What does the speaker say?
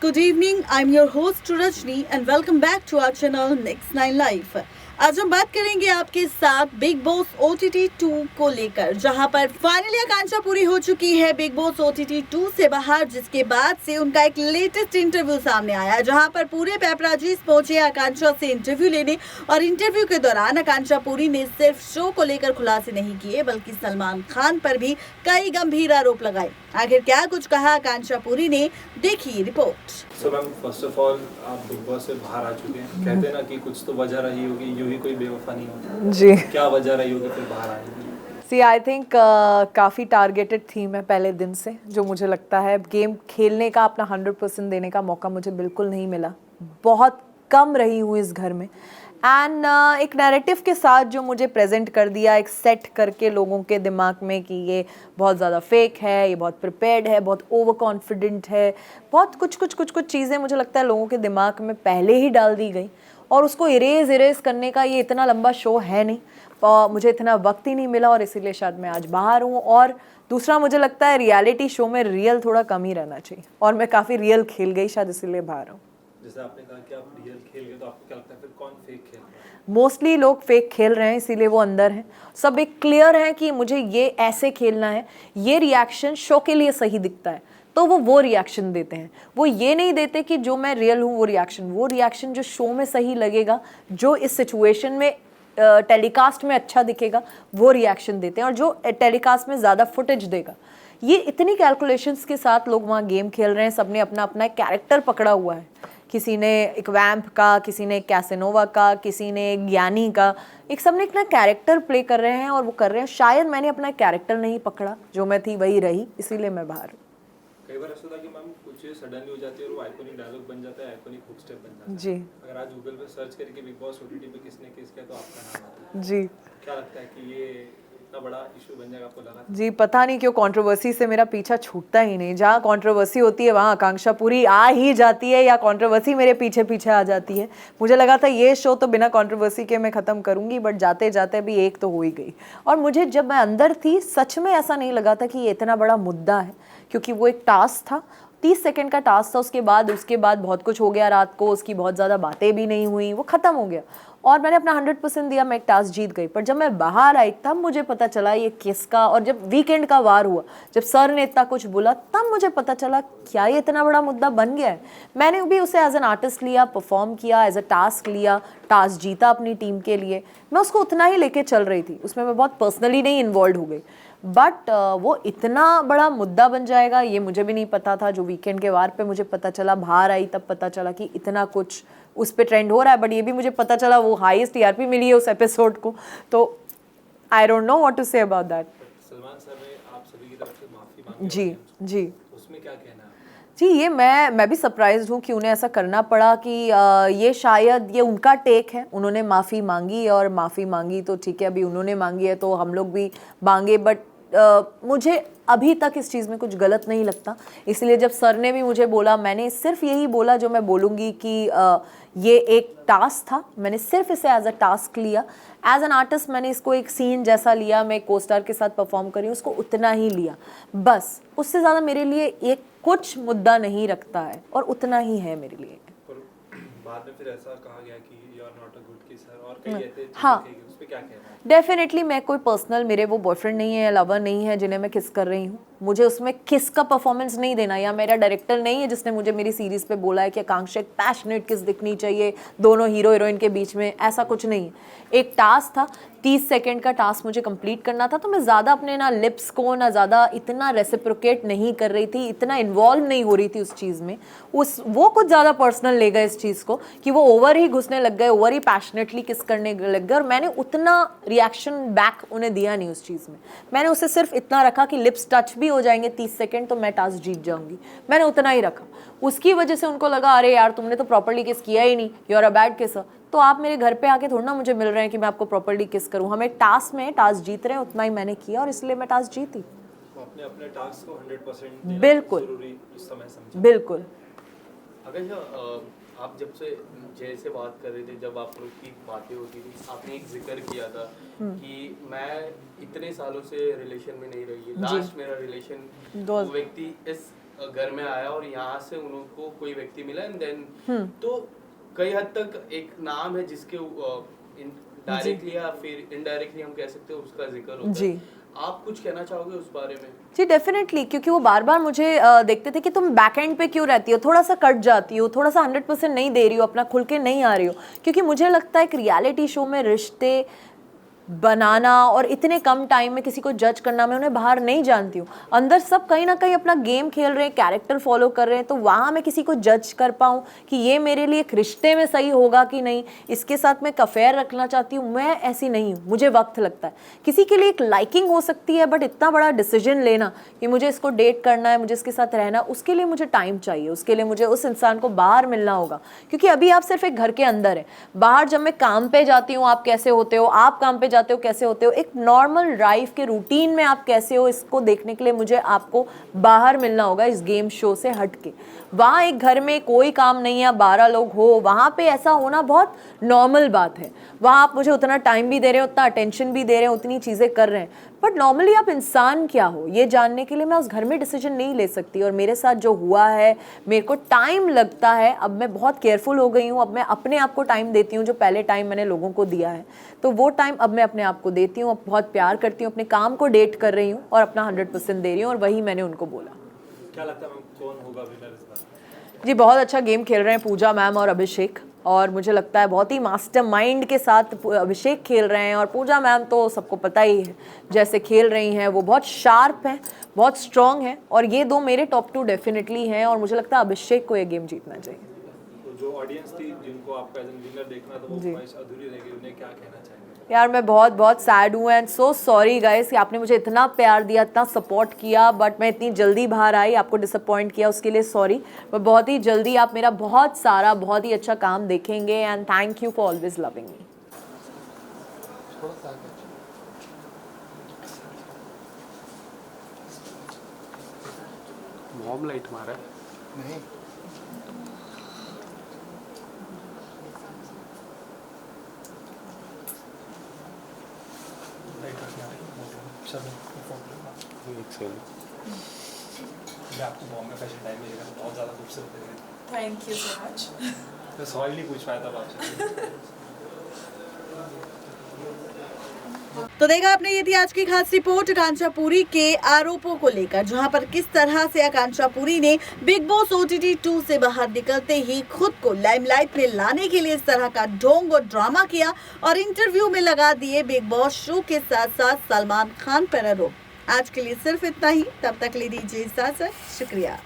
Good evening. I'm your host Rajni and welcome back to our channel Next 9 Life. आज हम बात करेंगे आपके साथ बिग बॉस OTT 2 को लेकर, जहां पर फाइनली आकांक्षा पूरी हो चुकी है बिग बॉस OTT 2 से बाहर, जिसके बाद से उनका एक लेटेस्ट इंटरव्यू सामने आया, जहां पर पूरे पेपराजीज पहुंचे आकांक्षा से इंटरव्यू लेने। और इंटरव्यू के दौरान आकांक्षा पूरी ने सिर्फ शो को लेकर खुलासे नहीं किए, बल्कि सलमान खान पर भी कई गंभीर आरोप लगाए। आखिर क्या कुछ कहा आकांक्षा पूरी ने, देखिए report. So ma'am, first of all आप बिग बॉस से बाहर आ चुके हैं, कहते हैं ना कि कुछ तो वजह रही होगी, यूं ही कोई बेवफा नहीं होता जी। क्या वजह रही होगी फिर बाहर आने की? सी आई थिंक काफ़ी टारगेटेड थी मैं पहले दिन से, जो मुझे लगता है गेम खेलने का अपना 100% देने का मौका मुझे बिल्कुल नहीं मिला। बहुत कम रही हूँ इस घर में एंड एक नैरेटिव के साथ जो मुझे प्रेजेंट कर दिया, एक सेट करके लोगों के दिमाग में कि ये बहुत ज़्यादा फेक है, ये बहुत प्रिपेयर्ड है, बहुत ओवर कॉन्फिडेंट है, बहुत कुछ चीज़ें मुझे लगता है लोगों के दिमाग में पहले ही डाल दी गई। और उसको इरेज करने का ये इतना लंबा शो है नहीं, मुझे इतना वक्त ही नहीं मिला और इसीलिए शायद मैं आज बाहर हूँ। और दूसरा मुझे लगता है रियलिटी शो में रियल थोड़ा कम ही रहना चाहिए और मैं काफ़ी रियल खेल गई, शायद इसीलिए बाहर हूँ। जैसे आपने कहा कि आप रियल खेल गए, तो आपको क्या लगता है फिर कौन फेक खेल रहा है? मोस्टली लोग फेक खेल रहे हैं, इसीलिए वो अंदर हैं। सब एक क्लियर है कि मुझे ये ऐसे खेलना है, ये रिएक्शन शो के लिए सही दिखता है, तो वो रिएक्शन देते हैं। वो ये नहीं देते कि जो मैं रियल हूँ वो रिएक्शन जो शो में सही लगेगा, जो इस सिचुएशन में टेलीकास्ट में अच्छा दिखेगा, वो रिएक्शन देते हैं। और जो टेलीकास्ट में ज़्यादा फुटेज देगा, ये इतनी कैलकुलेशंस के साथ लोग वहाँ गेम खेल रहे हैं। सबने अपना अपना एक कैरेक्टर पकड़ा हुआ है, किसी ने एक वैम्प का, किसी ने कैसेनोवा का, किसी ने एक ज्ञानी का, एक सबने अपना कैरेक्टर प्ले कर रहे हैं और वो कर रहे हैं। शायद मैंने अपना कैरेक्टर नहीं पकड़ा, जो मैं थी वही रही, इसीलिए मैं बाहर हूँ। कई बार ऐसा होता है कि मैम कुछ सडनली हो जाती है और वो आइकॉनिक डायलॉग बन जाता है, आइकॉनिक हुक स्टेप बन जाता है। जी। अगर आज गूगल पे सर्च करके बिग बॉस OTT पे किसने किस किया तो आपका नाम आता है। जी क्या लगता है कि ये इतना बड़ा इशू बन जाएगा, आपको लगा था? जी, पता नहीं क्यों कंट्रोवर्सी से मेरा पीछा छूटता ही नहीं। जहाँ कंट्रोवर्सी होती है वहाँ आकांक्षा पूरी आ ही जाती है, या कंट्रोवर्सी मेरे पीछे पीछे आ जाती है। मुझे लगा था ये शो तो बिना कंट्रोवर्सी के मैं ख़त्म करूँगी, बट जाते जाते भी एक तो हो ही गई। और मुझे जब मैं अंदर थी सच में ऐसा नहीं लगा था कि ये इतना बड़ा मुद्दा है, क्योंकि वो एक टास्क था, 30 सेकंड का टास्क था। उसके बाद बहुत कुछ हो गया रात को, उसकी बहुत ज़्यादा बातें भी नहीं हुई, वो ख़त्म हो गया और मैंने अपना 100% दिया, मैं एक टास्क जीत गई। पर जब मैं बाहर आई तब मुझे पता चला ये किसका, और जब वीकेंड का वार हुआ, जब सर ने इतना कुछ बोला, तब मुझे पता चला क्या ये इतना बड़ा मुद्दा बन गया है। मैंने भी उसे एज एन आर्टिस्ट लिया, परफॉर्म किया, एज अ टास्क लिया, टास्क जीता अपनी टीम के लिए। मैं उसको उतना ही लेके चल रही थी, उसमें मैं बहुत पर्सनली नहीं इन्वॉल्व हो गई। बट वो इतना बड़ा मुद्दा बन जाएगा ये मुझे भी नहीं पता था। जो वीकेंड के वार पे मुझे पता चला, बाहर आई तब पता चला कि इतना कुछ उस पे ट्रेंड हो रहा है। बट ये भी मुझे पता चला वो हाईएस्ट TRP मिली है उस एपिसोड को, तो I don't know what to say about that. Salman sir ने आप सभी की तरफ से माफी मांगी, जी जी उसमें क्या कहना है? जी, ये मैं भी सरप्राइज्ड हूँ कि उन्हें ऐसा करना पड़ा कि ये शायद ये उनका टेक है। उन्होंने माफ़ी मांगी और माफ़ी मांगी तो ठीक है, अभी उन्होंने मांगी है तो हम लोग भी मांगे। बट मुझे अभी तक इस चीज़ में कुछ गलत नहीं लगता, इसलिए जब सर ने भी मुझे बोला, मैंने सिर्फ यही बोला जो मैं बोलूँगी कि ये एक टास्क था, मैंने सिर्फ इसे एज अ टास्क लिया। एज एन आर्टिस्ट मैंने इसको एक सीन जैसा लिया, मैं को स्टार के साथ परफॉर्म करी, उसको उतना ही लिया बस। उससे ज़्यादा मेरे लिए एक कुछ मुद्दा नहीं रखता है और उतना ही है मेरे लिए। और बाद में फिर ऐसा कहा गया कि you are not a good kisser और कई ऐसे हाँ, उस पे क्या कहना है? डेफिनेटली मैं कोई पर्सनल, मेरे वो बॉयफ्रेंड नहीं है या लवर नहीं है जिन्हें मैं किस कर रही हूँ। मुझे उसमें किस का परफॉर्मेंस नहीं देना, या मेरा डायरेक्टर नहीं है जिसने मुझे मेरी सीरीज़ पे बोला है कि आकांक्षा एक पैशनेट किस दिखनी चाहिए दोनों हीरो हीरोइन के बीच में, ऐसा कुछ नहीं है। एक टास्क था, 30 सेकंड का टास्क मुझे कंप्लीट करना था, तो मैं ज़्यादा अपने ना लिप्स को ना ज़्यादा इतना रेसिप्रोकेट नहीं कर रही थी, इतना इन्वॉल्व नहीं हो रही थी उस चीज़ में। वो कुछ ज़्यादा पर्सनल ले गए इस चीज़ को कि वो ओवर ही घुसने लग गए, ओवर ही पैशनेटली किस करने लग गए, और मैंने उतना रिएक्शन बैक उन्हें दिया नहीं उस चीज़ में। मैंने उसे सिर्फ इतना रखा कि लिप्स टच भी हो जाएंगे 30 सेकंड तो मैं टास्क जीत जाऊंगी, मैंने उतना ही रखा। उसकी वजह से उनको लगा अरे यार तुमने तो प्रॉपर्ली किस किया ही नहीं, you are a bad kisser. तो आप मेरे घर पे आके थोड़ा ना मुझे मिल रहे हैं कि मैं आपको प्रॉपर्ली किस करूं। हम एक टास्क में टास्क जीत रहे हैं, उतना ही मैंने किया और इसलिए मैं टास्क जीती। तो आपने अपने टास्क को 100% देना बिल्कुल जरूरी उस समय समझा। बिल्कुल। अगर आप जब से जय से बात कर रहे थे, जब आप लोग की बातें होती थी, आपने एक जिक्र किया था कि मैं इतने सालों से रिलेशन में नहीं रही है, लास्ट मेरा रिलेशन दो- वो व्यक्ति इस घर में आया और यहाँ से उनको कोई व्यक्ति मिला एंड देन तो कई हद तक एक नाम है जिसके डायरेक्टली या फिर इनडायरेक्टली हम कह सकते हैं उसका जिक्र होता जी। है। आप कुछ कहना चाहोगे उस बारे में? जी डेफिनेटली, क्योंकि वो बार बार मुझे देखते थे कि तुम बैक एंड पे क्यों रहती हो, थोड़ा सा कट जाती हो, थोड़ा सा 100% नहीं दे रही हो, अपना खुल के नहीं आ रही हो। क्योंकि मुझे लगता है एक रियलिटी शो में रिश्ते बनाना और इतने कम टाइम में किसी को जज करना, मैं उन्हें बाहर नहीं जानती हूँ। अंदर सब कहीं ना कहीं अपना गेम खेल रहे हैं, कैरेक्टर फॉलो कर रहे हैं, तो वहाँ मैं किसी को जज कर पाऊँ कि ये मेरे लिए एक रिश्ते में सही होगा कि नहीं, इसके साथ मैं अफेयर रखना चाहती हूँ, मैं ऐसी नहीं हूँ। मुझे वक्त लगता है। किसी के लिए एक लाइकिंग हो सकती है, बट इतना बड़ा डिसीजन लेना कि मुझे इसको डेट करना है, मुझे इसके साथ रहना, उसके लिए मुझे टाइम चाहिए, उसके लिए मुझे उस इंसान को बाहर मिलना होगा। क्योंकि अभी आप सिर्फ एक घर के अंदर है, बाहर जब मैं काम पे जाती हूँ आप कैसे होते हो, आप काम पे जाते हो कैसे होते हो, एक नॉर्मल लाइफ के रूटीन में आप कैसे हो, इसको देखने के लिए मुझे आपको बाहर मिलना होगा इस गेम शो से हट के। वहाँ एक घर में कोई काम नहीं है, 12 लोग हो, वहाँ पे ऐसा होना बहुत नॉर्मल बात है। वहाँ आप मुझे उतना टाइम भी दे रहे हो, उतना अटेंशन भी दे रहे हो, उतनी चीज़ें कर रहे हैं, बट नॉर्मली आप इंसान क्या हो ये जानने के लिए मैं उस घर में डिसीजन नहीं ले सकती। और मेरे साथ जो हुआ है, मेरे को टाइम लगता है, अब मैं बहुत केयरफुल हो गई हूँ, अब मैं अपने आप को टाइम देती हूँ। जो पहले टाइम मैंने लोगों को दिया है, तो वो टाइम अब मैं अपने आप को देती हूँ, अब बहुत प्यार करती हूँ, अपने काम को डेट कर रही हूँ और अपना 100% दे रही हूँ। और वही मैंने उनको बोला। क्या लगता है मैम कौन होगा विनर इस बार? जी बहुत अच्छा गेम खेल रहे हैं पूजा मैम और अभिषेक, और मुझे लगता है बहुत ही मास्टरमाइंड के साथ अभिषेक खेल रहे हैं। और पूजा मैम तो सबको पता ही है जैसे खेल रही हैं, वो बहुत शार्प हैं, बहुत स्ट्रांग हैं, और ये दो मेरे टॉप 2 डेफिनेटली हैं। और मुझे लगता है अभिषेक को ये गेम जीतना चाहिए। तो जो ऑडियंस थी जिनको आपका एज एन विनर देखना था वो ख्वाहिश अधूरी रह गई, उन्हें क्या कहना चाहेंगे? यार मैं बहुत बहुत सैड हूँ एंड सो सॉरी गाइस कि आपने मुझे इतना प्यार दिया, इतना सपोर्ट किया, बट मैं इतनी जल्दी बाहर आई, आपको डिसअपॉइंट किया, उसके लिए सॉरी। पर बहुत ही जल्दी आप मेरा बहुत सारा बहुत ही अच्छा काम देखेंगे and thank you for always loving me. Mom light मारा नहीं। आपको बॉम्बे फैशन टाइम में देखा बहुत ज़्यादा खूबसूरत लग रही थी। Thank you so much. मैं सवाल नहीं पूछ पाया था आपसे। तो देखा आपने, ये थी आज की खास रिपोर्ट आकांक्षा पुरी के आरोपों को लेकर, जहां पर किस तरह से आकांक्षा पुरी ने बिग बॉस OTT 2 से बाहर निकलते ही खुद को लाइमलाइट में लाने के लिए इस तरह का ढोंग और ड्रामा किया और इंटरव्यू में लगा दिए बिग बॉस शो के साथ साथ सलमान खान पर आरोप। आज के लिए सिर्फ इतना ही, तब तक ले दीजिए इजाजत, शुक्रिया।